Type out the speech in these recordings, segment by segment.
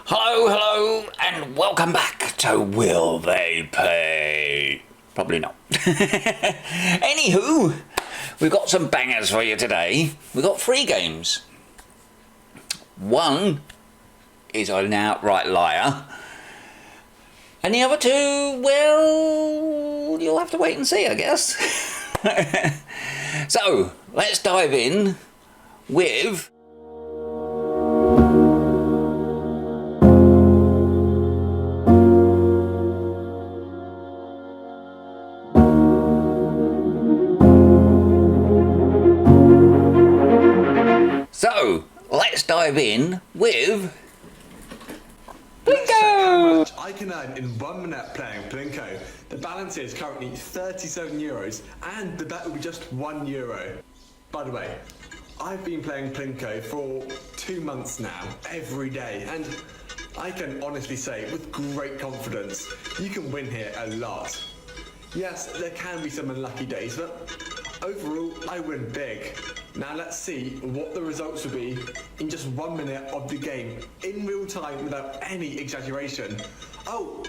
Hello, hello, and welcome back to Will They Pay? Probably not. Anywho, we've got some bangers for you today. We've got 3 games. One is an outright liar. And the other 2, well, you'll have to wait and see, I guess. So, let's dive in with... dive in with Plinko! How much I can earn in 1 minute playing Plinko. The balance is currently €37 and the bet will be just €1. By the way, I've been playing Plinko for 2 months now, every day, and I can honestly say with great confidence, you can win here a lot. Yes, there can be some unlucky days, but overall, I win big. Now let's see what the results will be in just 1 minute of the game, in real time, without any exaggeration. Oh,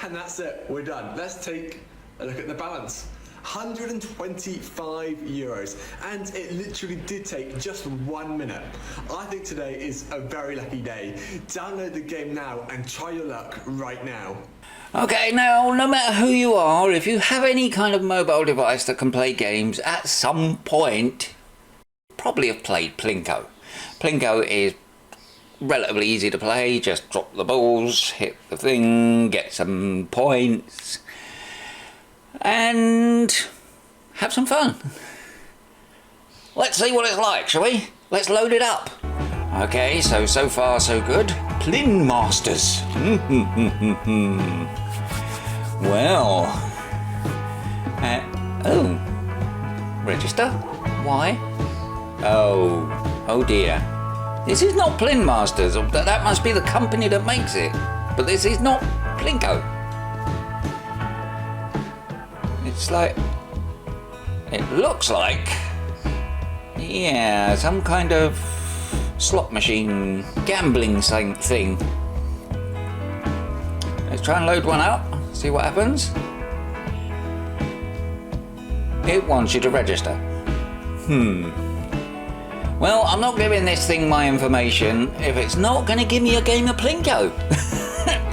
and that's it, we're done. Let's take a look at the balance. €125, and it literally did take just 1 minute. I think today is a very lucky day. Download the game now and try your luck right now. Okay, now, no matter who you are, if you have any kind of mobile device that can play games, at some point, you probably have played Plinko. Plinko is relatively easy to play, just drop the balls, hit the thing, get some points, and have some fun. Let's see what it's like, shall we? Let's load it up. Okay, so far so good. Plin Masters. Well, oh, register? Why? Oh dear. This is not Plin Masters. That must be the company that makes it. But this is not Plinko. It's like, it looks like, yeah, some kind of slot machine gambling thing. Let's try and load one up, see what happens. It wants you to register. Well, I'm not giving this thing my information if it's not going to give me a game of Plinko.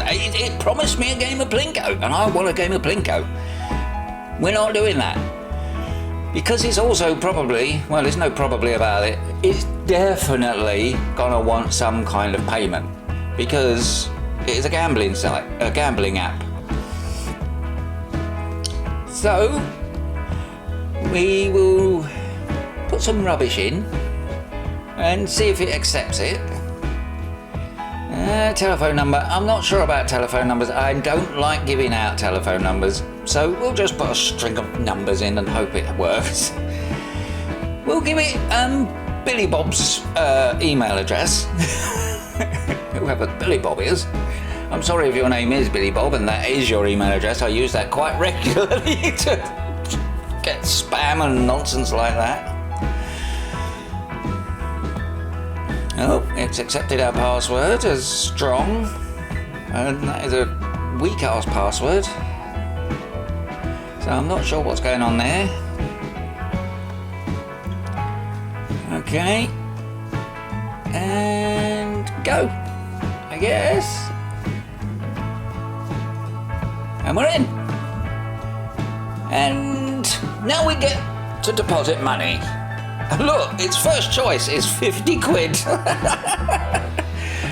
It promised me a game of Plinko, and I want a game of Plinko. We're not doing that. Because it's also probably, well, there's no probably about it, it's definitely gonna want some kind of payment, because it is a gambling site, a gambling app. So we will put some rubbish in and see if it accepts it. Telephone number, I'm not sure about telephone numbers. I don't like giving out telephone numbers, so we'll just put a string of numbers in and hope it works. We'll give it Billy Bob's email address. Whoever Billy Bob is. I'm sorry if your name is Billy Bob and that is your email address. I use that quite regularly to get spam and nonsense like that. Oh, it's accepted our password as strong, and that is a weak-ass password, so I'm not sure what's going on there. Okay, and go, I guess, and we're in, and now we get to deposit money. Look, its first choice is 50 quid.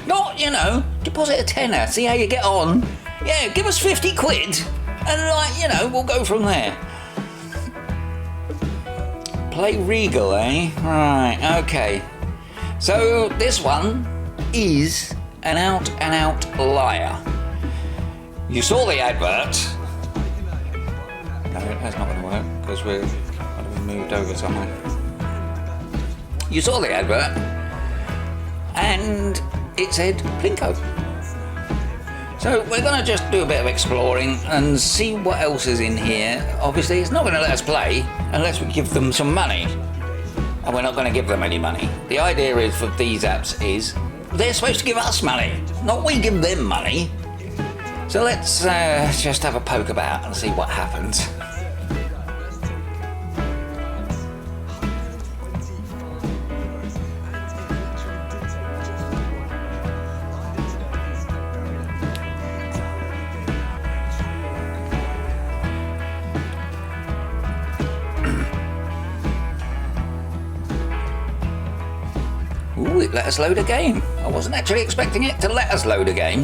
Not, you know, deposit a tenner, see how you get on. Yeah, give us 50 quid, and like, you know, we'll go from there. Play Regal, eh? Right, okay. So this one is an out-and-out liar. You saw the advert. No, that's not going to work, because we're going to be moved over somewhere. You saw the advert, and it said Plinko. So we're going to just do a bit of exploring and see what else is in here. Obviously, it's not going to let us play unless we give them some money. And we're not going to give them any money. The idea is for these apps is they're supposed to give us money, not we give them money. So let's just have a poke about and see what happens. Ooh, it let us load a game. I wasn't actually expecting it to let us load a game.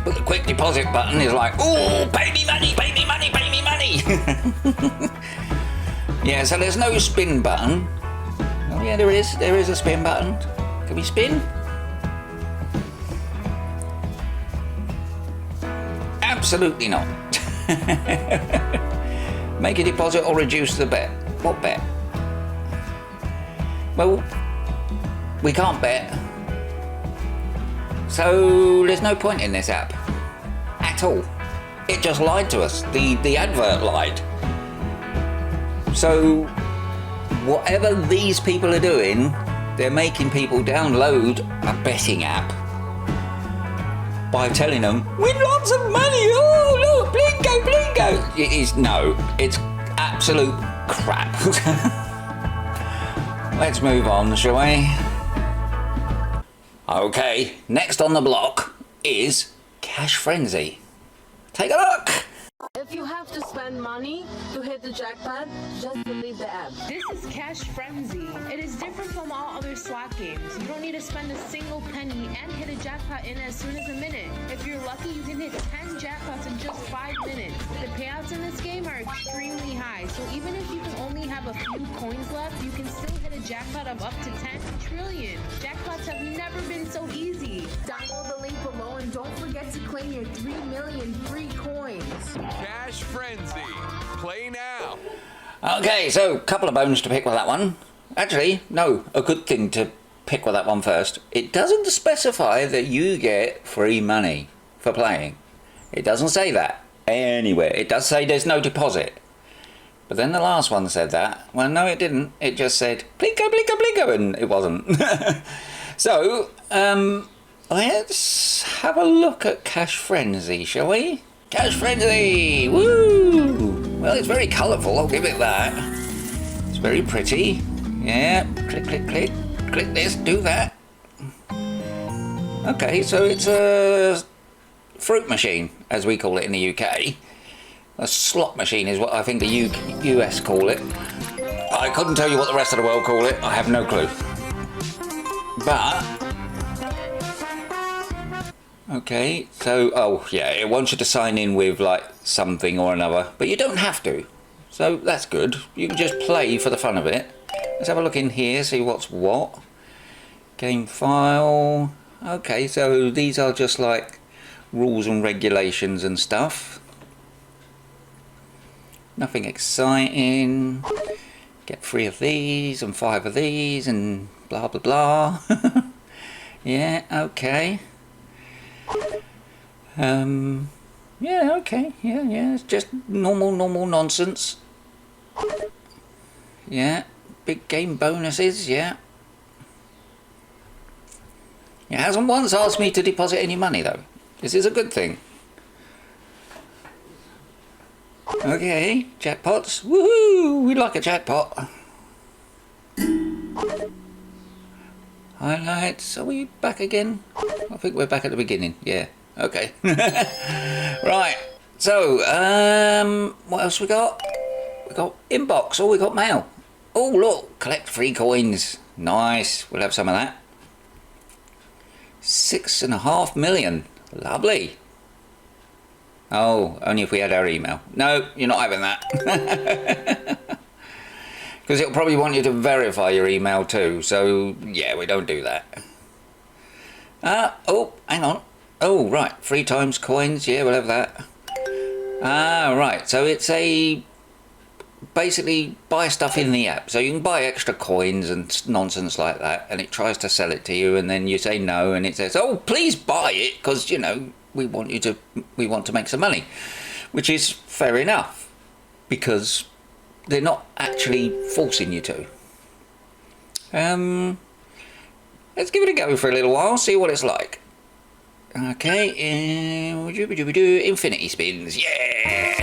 But the quick deposit button is like, ooh, pay me money, pay me money, pay me money. Yeah, so there's no spin button. Oh yeah, there is a spin button. Can we spin? Absolutely not. Make a deposit or reduce the bet. What bet? Well, we can't bet. So there's no point in this app at all. It just lied to us. The advert lied. So whatever these people are doing, they're making people download a betting app by telling them, win lots of money, oh look, Plinko, Plinko. It is, no, it's absolute crap. Let's move on, shall we? Okay, next on the block is Cash Frenzy. Take a look. If you have to spend money to hit the jackpot, just delete the app. This is Cash Frenzy. It is different from all other slot games. You don't need to spend a single penny and hit a jackpot in as soon as a minute. If you're lucky, you can hit 10 jackpots in just 5 minutes. The payouts in this game are extremely high, so even if you can only have a few coins left, you can still hit a jackpot of up to 10 trillion. Jackpots have never been so easy. Download the link below and don't forget to claim your 3 million free coins. Cash Frenzy. Play now. Okay, so a couple of bones to pick with that one. Actually, no, a good thing to pick with that one first. It doesn't specify that you get free money for playing. It doesn't say that anywhere. It does say there's no deposit. But then the last one said that. Well, no, it didn't. It just said, Plinko, Plinko, Plinko, and it wasn't. So, let's have a look at Cash Frenzy, shall we? Cash Frenzy! Woo! Well, it's very colourful, I'll give it that. It's very pretty. Yeah, click, click, click. Click this, do that. Okay, so it's a fruit machine, as we call it in the UK. A slot machine is what I think the US call it. I couldn't tell you what the rest of the world call it, I have no clue. But okay, so, oh yeah, it wants you to sign in with like something or another, but you don't have to. So that's good. You can just play for the fun of it. Let's have a look in here, see what's what. Game file. Okay, so these are just like rules and regulations and stuff. Nothing exciting. Get 3 of these and 5 of these and blah blah blah. Yeah, okay. Yeah, okay, yeah, it's just normal nonsense. Yeah, big game bonuses, yeah. It hasn't once asked me to deposit any money though. This is a good thing. Okay, jackpots, woohoo, we like a jackpot. Highlights, are we back again? I think we're back at the beginning, yeah. Okay. Right. So, what else we got? We got inbox. Oh, we got mail. Oh, look. Collect free coins. Nice. We'll have some of that. 6.5 million. Lovely. Oh, only if we had our email. No, you're not having that. Because it'll probably want you to verify your email too. So, yeah, we don't do that. Oh, hang on. Oh, right, 3 times coins, yeah, we'll have that. Right, so it's a, basically buy stuff in the app. So you can buy extra coins and nonsense like that, and it tries to sell it to you, and then you say no, and it says, oh, please buy it, because, you know, we want to make some money. Which is fair enough, because they're not actually forcing you to. Let's give it a go for a little while, see what it's like. Okay, infinity spins, yeah!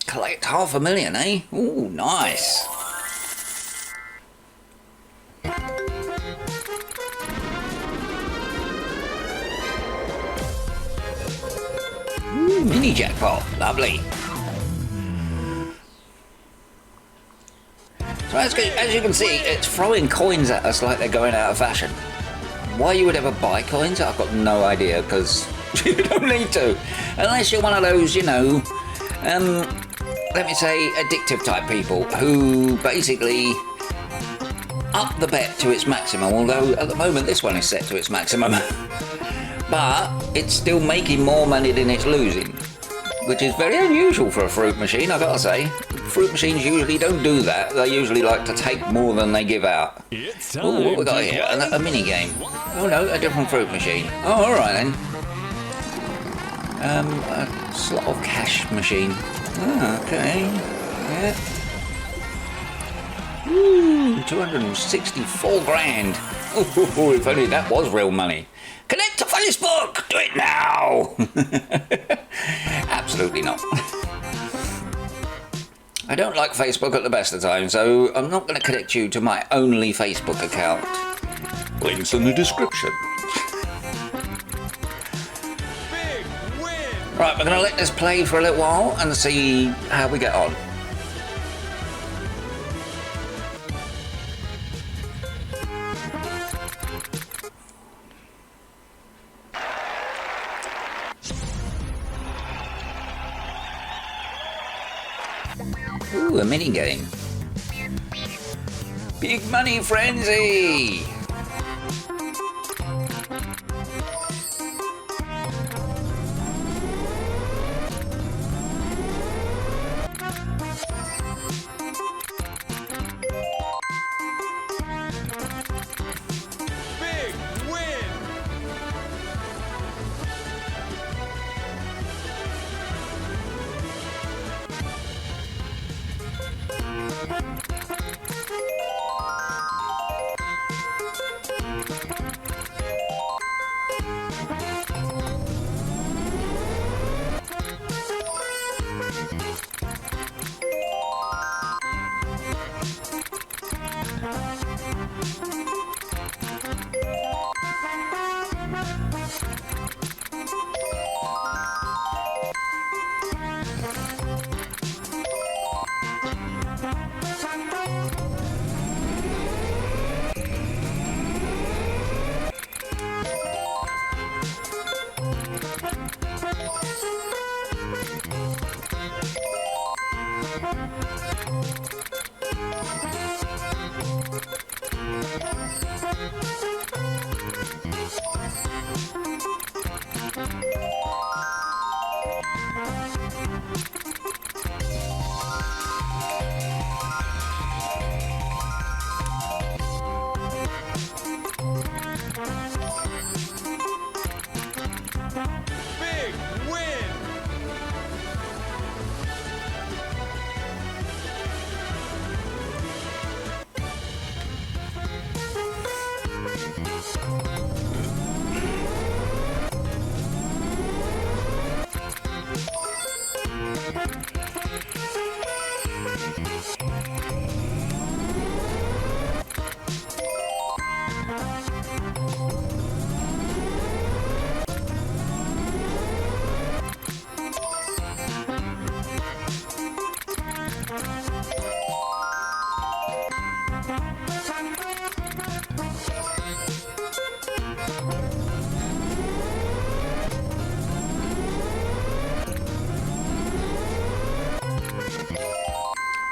Collect 500,000, eh? Ooh, nice. Ooh, mini jackpot, lovely. So as you can see, it's throwing coins at us like they're going out of fashion. Why you would ever buy coins, I've got no idea, because you don't need to. Unless you're one of those, you know, let me say, addictive type people who basically up the bet to its maximum, although at the moment this one is set to its maximum. But it's still making more money than it's losing, which is very unusual for a fruit machine, I've got to say. Fruit machines usually don't do that. They usually like to take more than they give out. Oh, what we got here? A mini game. Oh no, a different fruit machine. Oh, alright then. A slot of cash machine. Ah, okay. Yeah. Ooh, 264 grand. Ooh, if only that was real money. Connect to Facebook! Do it now! Absolutely not. I don't like Facebook at the best of times, so I'm not going to connect you to my only Facebook account. Links in the description. Big win! Right, we're going to let this play for a little while and see how we get on. Ooh, a mini game. Big money frenzy! Big win!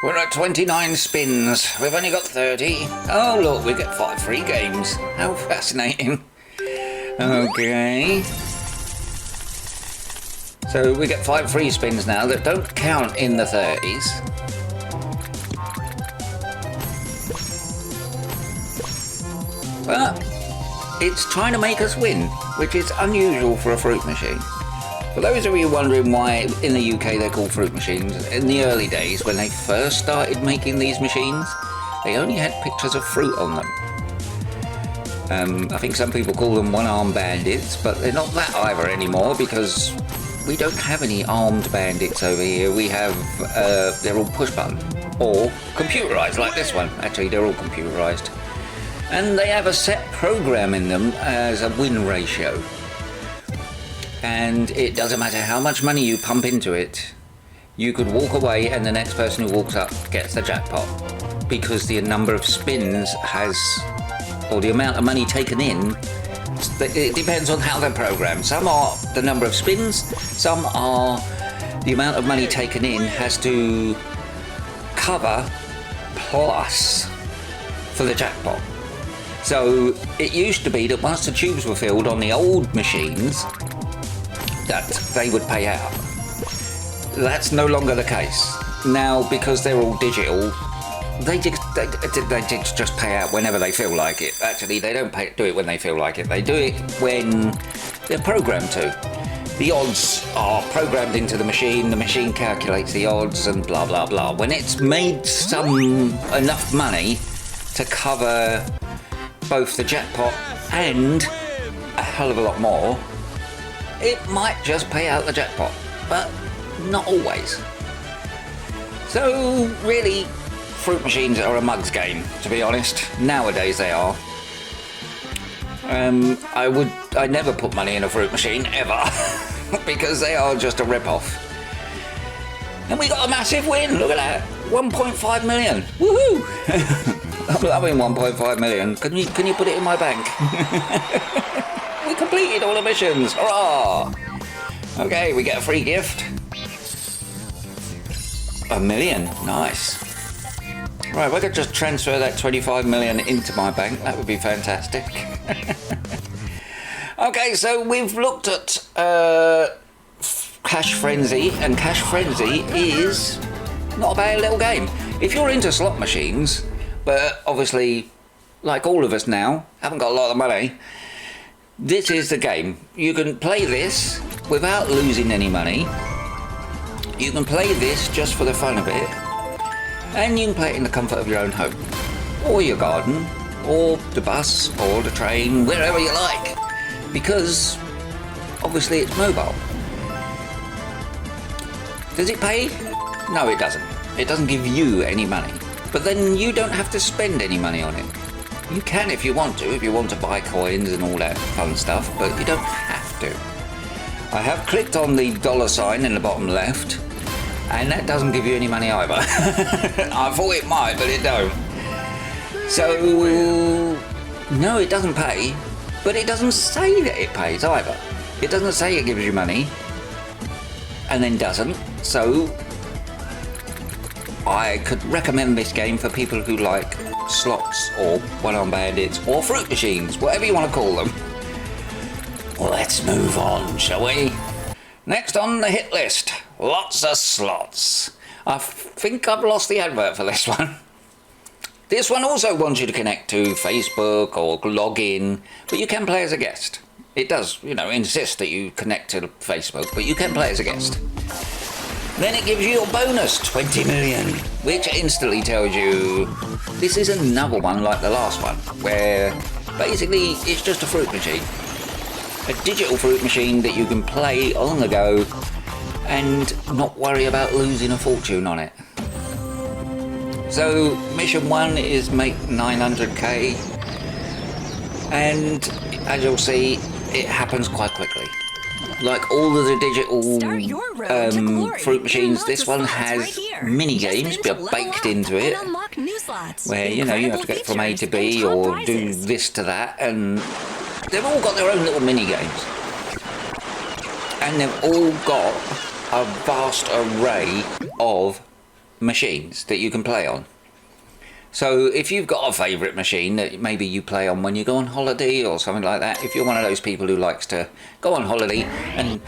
We're at 29 spins. We've only got 30. Oh look, we get 5 free games. How fascinating. Okay. So we get 5 free spins now that don't count in the 30s. But it's trying to make us win, which is unusual for a fruit machine. For those of you wondering why in the UK they're called fruit machines, in the early days when they first started making these machines, they only had pictures of fruit on them. I think some people call them one-armed bandits, but they're not that either anymore because we don't have any armed bandits over here. We have, they're all push-button or computerized like this one. Actually, they're all computerized. And they have a set program in them as a win ratio. And it doesn't matter how much money you pump into it, you could walk away and the next person who walks up gets the jackpot. Because the number of spins has, or the amount of money taken in, it depends on how they're programmed. Some are the number of spins, some are the amount of money taken in has to cover plus for the jackpot. So it used to be that once the tubes were filled on the old machines, that they would pay out. That's no longer the case. Now, because they're all digital, they just pay out whenever they feel like it. Actually, they don't do it when they feel like it. They do it when they're programmed to. The odds are programmed into the machine calculates the odds and blah, blah, blah. When it's made enough money to cover both the jackpot and a hell of a lot more, it might just pay out the jackpot, but not always. So really, fruit machines are a mug's game, to be honest. Nowadays they are. I never put money in a fruit machine, ever, because they are just a rip-off. And we got a massive win, look at that, 1.5 million, woohoo! I'm loving 1.5 million, can you put it in my bank? We completed all the missions, hurrah! Okay, we get a free gift. $1 million, nice. Right, we could just transfer that 25 million into my bank, that would be fantastic. Okay, so we've looked at Cash Frenzy, and Cash Frenzy is not a bad little game. If you're into slot machines, but obviously, like all of us now, haven't got a lot of money, this is the game. You can play this without losing any money. You can play this just for the fun of it. And you can play it in the comfort of your own home. Or your garden. Or the bus. Or the train. Wherever you like. Because, obviously, it's mobile. Does it pay? No, it doesn't. It doesn't give you any money. But then you don't have to spend any money on it. You can if you want to buy coins and all that fun stuff, but you don't have to. I have clicked on the $sign in the bottom left, and that doesn't give you any money either. I thought it might, but it don't. So, no, it doesn't pay, but it doesn't say that it pays either. It doesn't say it gives you money, and then doesn't, so I could recommend this game for people who like slots or one-armed bandits or fruit machines, whatever you want to call them. Let's move on, shall we? Next on the hit list, lots of slots. I think I've lost the advert for this one. This one also wants you to connect to Facebook or log in, but you can play as a guest. It does, insist that you connect to Facebook, but you can play as a guest. Then it gives you your bonus, 20 million, which instantly tells you this is another one like the last one, where basically it's just a fruit machine. A digital fruit machine that you can play on the go and not worry about losing a fortune on it. So mission 1 is make 900k, and as you'll see, it happens quite quickly. Like all of the digital fruit machines, this one has mini games baked into it, where you have to get from A to B or do this to that, and they've all got their own little mini games, and they've all got a vast array of machines that you can play on. So if you've got a favourite machine that maybe you play on when you go on holiday or something like that, if you're one of those people who likes to go on holiday and,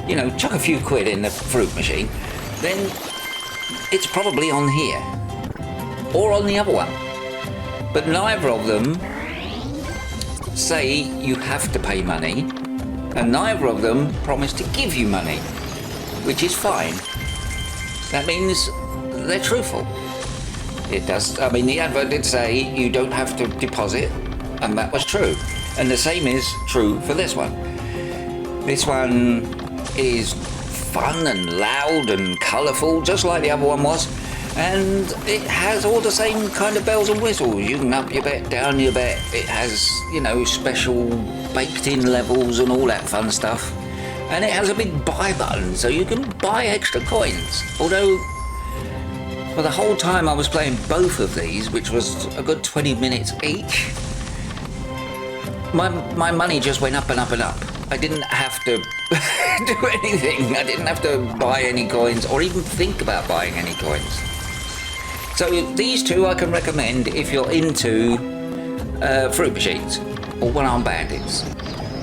you know, chuck a few quid in the fruit machine, then it's probably on here or on the other one. But neither of them say you have to pay money, and neither of them promise to give you money, which is fine. That means they're truthful. It does, I mean, the advert did say you don't have to deposit, and that was true. And the same is true for this one. This one is fun and loud and colourful, just like the other one was. And it has all the same kind of bells and whistles. You can up your bet, down your bet. It has, you know, special baked-in levels and all that fun stuff. And it has a big buy button, so you can buy extra coins. Although, for the whole time I was playing both of these, which was a good 20 minutes each, my money just went up and up and up. I didn't have to do anything. I didn't have to buy any coins or even think about buying any coins. So these two I can recommend if you're into fruit machines or one-armed bandits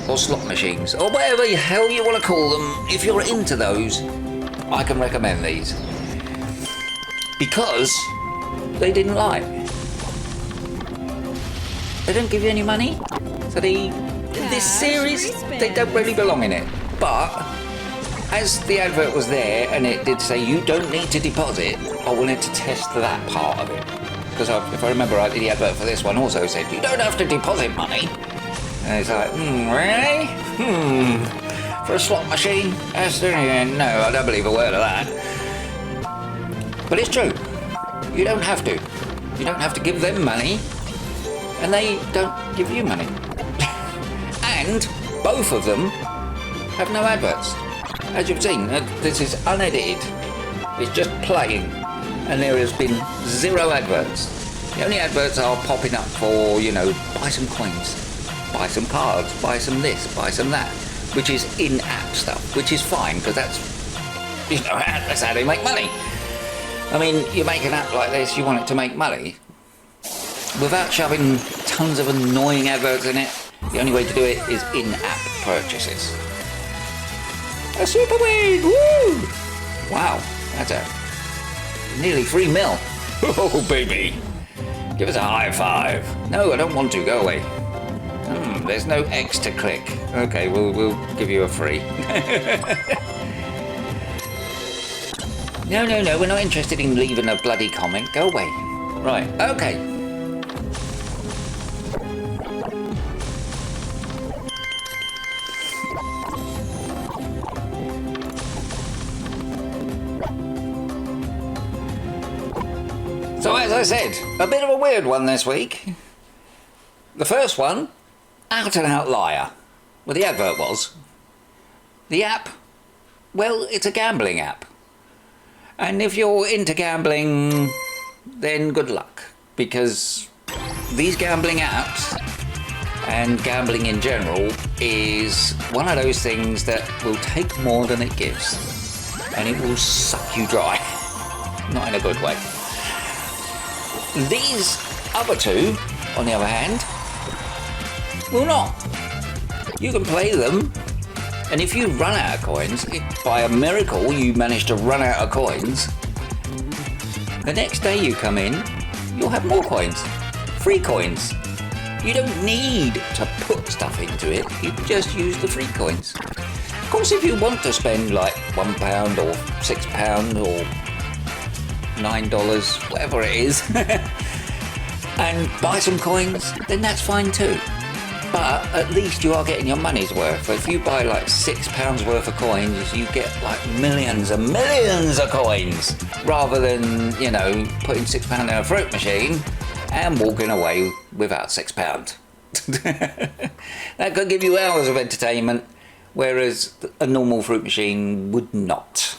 or slot machines or whatever the hell you want to call them. If you're into those, I can recommend these. Because they didn't lie. They don't give you any money. So this series, they don't really belong in it. But as the advert was there and it did say you don't need to deposit, I wanted to test that part of it. Because if I remember right, the advert for this one also said you don't have to deposit money. And it's like, really? For a slot machine? No, I don't believe a word of that. But it's true. You don't have to. You don't have to give them money, and they don't give you money. And both of them have no adverts. As you've seen, this is unedited. It's just playing, and there has been 0 adverts. The only adverts are popping up for, you know, buy some coins, buy some cards, buy some this, buy some that, which is in-app stuff, which is fine, because that's, you know, that's how they make money. I mean, you make an app like this, you want it to make money. Without shoving tons of annoying adverts in it, the only way to do it is in-app purchases. A super win! Woo! Wow, that's a nearly 3 mil. Oh, baby. Give us a high five. No, I don't want to. Go away. There's no X to click. Okay, we'll give you a free. No, we're not interested in leaving a bloody comment. Go away. Right, okay. So as I said, a bit of a weird one this week. The first one, out and out liar. Well, the advert was. The app, well, it's a gambling app. And if you're into gambling, then good luck. Because these gambling apps, and gambling in general, is one of those things that will take more than it gives. And it will suck you dry. Not in a good way. These other two, on the other hand, will not. You can play them, and if you run out of coins, if by a miracle you manage to run out of coins, the next day you come in, you'll have more coins. Free coins. You don't need to put stuff into it, you can just use the free coins. Of course, if you want to spend like £1 or £6 or $9, whatever it is, and buy some coins, then that's fine too. But at least you are getting your money's worth. If you buy like £6 worth of coins, you get like millions and millions of coins, rather than, you know, putting £6 in a fruit machine and walking away without £6. That could give you hours of entertainment, whereas a normal fruit machine would not.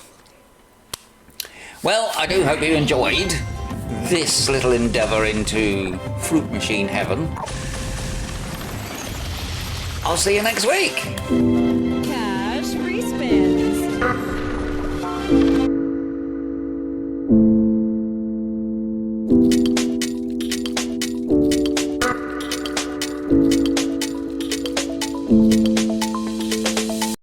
Well, I do hope you enjoyed this little endeavour into fruit machine heaven. I'll see you next week. Cash free spins.